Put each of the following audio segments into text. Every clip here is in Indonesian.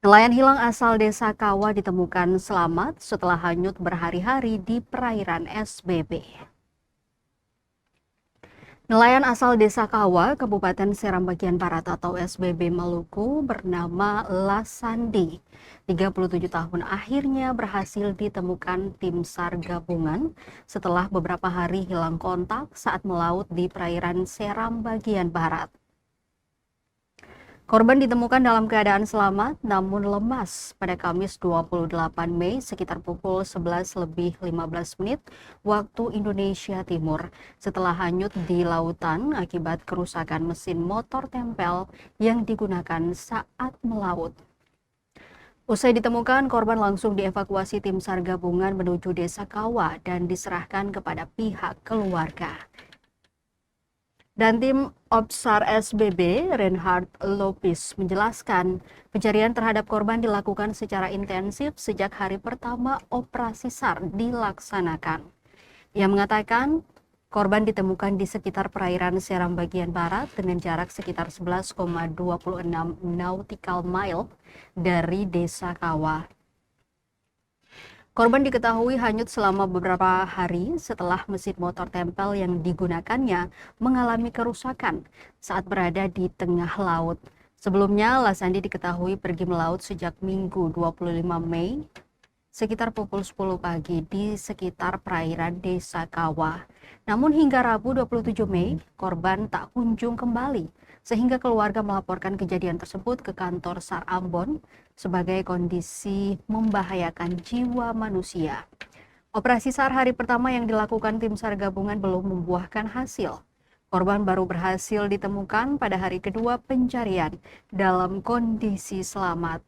Nelayan hilang asal Desa Kawa ditemukan selamat setelah hanyut berhari-hari di perairan SBB. Nelayan asal Desa Kawa, Kabupaten Seram Bagian Barat atau SBB Maluku bernama Lasandi, 37 tahun akhirnya berhasil ditemukan tim SAR gabungan setelah beberapa hari hilang kontak saat melaut di perairan Seram Bagian Barat. Korban ditemukan dalam keadaan selamat namun lemas pada Kamis 28 Mei sekitar pukul 11:15 waktu Indonesia Timur setelah hanyut di lautan akibat kerusakan mesin motor tempel yang digunakan saat melaut. Usai ditemukan, korban langsung dievakuasi tim SAR gabungan menuju Desa Kawa dan diserahkan kepada pihak keluarga. Dan tim Opsar SBB, Reinhard Lopis, menjelaskan pencarian terhadap korban dilakukan secara intensif sejak hari pertama operasi SAR dilaksanakan. Ia mengatakan korban ditemukan di sekitar perairan Seram Bagian Barat dengan jarak sekitar 11,26 nautical mile dari Desa Kawa. Korban diketahui hanyut selama beberapa hari setelah mesin motor tempel yang digunakannya mengalami kerusakan saat berada di tengah laut. Sebelumnya, Lasandi diketahui pergi melaut sejak Minggu 25 Mei sekitar pukul 10 pagi di sekitar perairan Desa Kawa. Namun hingga Rabu 27 Mei, korban tak kunjung kembali sehingga keluarga melaporkan kejadian tersebut ke kantor SAR Ambon sebagai kondisi membahayakan jiwa manusia. Operasi SAR hari pertama yang dilakukan tim SAR gabungan belum membuahkan hasil. Korban baru berhasil ditemukan pada hari kedua pencarian dalam kondisi selamat.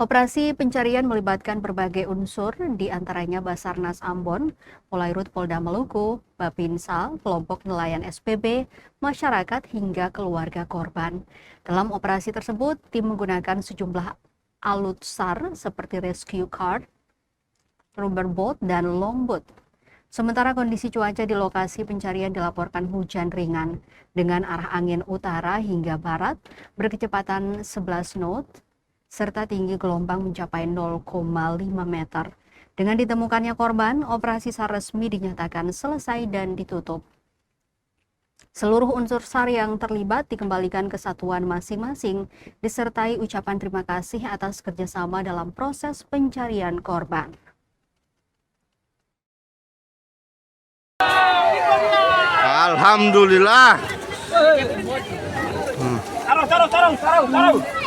Operasi pencarian melibatkan berbagai unsur, di antaranya Basarnas Ambon, Polairut Polda Maluku, Bapinsal, kelompok nelayan SPB, masyarakat hingga keluarga korban. Dalam operasi tersebut, tim menggunakan sejumlah alut SAR seperti rescue car, rubberboat, dan longboat. Sementara kondisi cuaca di lokasi pencarian dilaporkan hujan ringan dengan arah angin utara hingga barat berkecepatan 11 knot serta tinggi gelombang mencapai 0,5 meter. Dengan ditemukannya korban, operasi SAR resmi dinyatakan selesai dan ditutup. Seluruh unsur SAR yang terlibat dikembalikan ke satuan masing-masing, disertai ucapan terima kasih atas kerjasama dalam proses pencarian korban. Alhamdulillah. Sarung.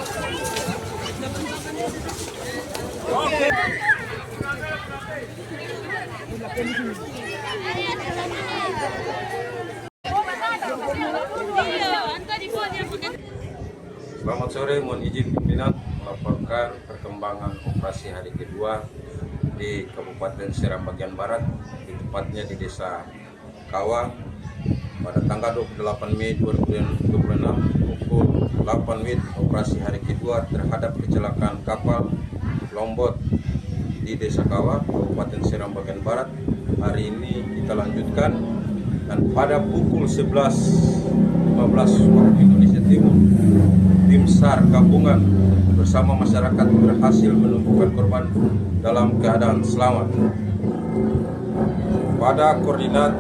Selamat sore, mohon izin pimpinan melaporkan perkembangan operasi hari kedua di Kabupaten Seram Bagian Barat, tepatnya di Desa Kawa pada tanggal 28 Mei 2026 pukul 8 WIB. Operasi hari kedua terhadap kecelakaan kapal longboat di Desa Kawa, Kabupaten Seram Bagian Barat. Hari ini kita lanjutkan dan pada pukul 11.15 waktu Indonesia Timur, tim SAR gabungan bersama masyarakat berhasil menemukan korban dalam keadaan selamat. Pada koordinat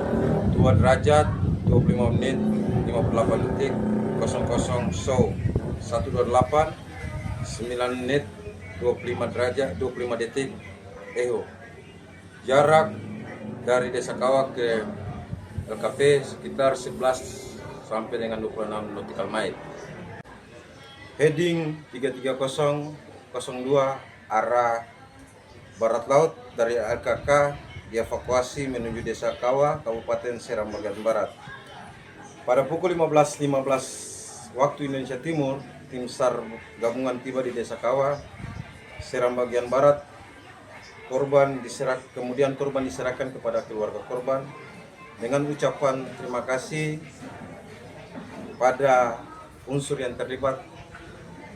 2 derajat 25 menit 58 detik 00 show 128 9 menit 25 derajat 25 detik EHO. Jarak dari Desa Kawa ke LKP sekitar 11 sampai dengan 26 nautical mile. Heading 33002 arah barat laut dari LKK dievakuasi menuju Desa Kawa, Kabupaten Seram Bagian Barat. Pada pukul 15.15 waktu Indonesia Timur, tim SAR gabungan tiba di Desa Kawa, Seram Bagian Barat. Kemudian korban diserahkan kepada keluarga korban dengan ucapan terima kasih pada unsur yang terlibat,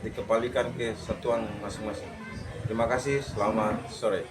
dikembalikan ke satuan masing-masing. Terima kasih, selamat sore.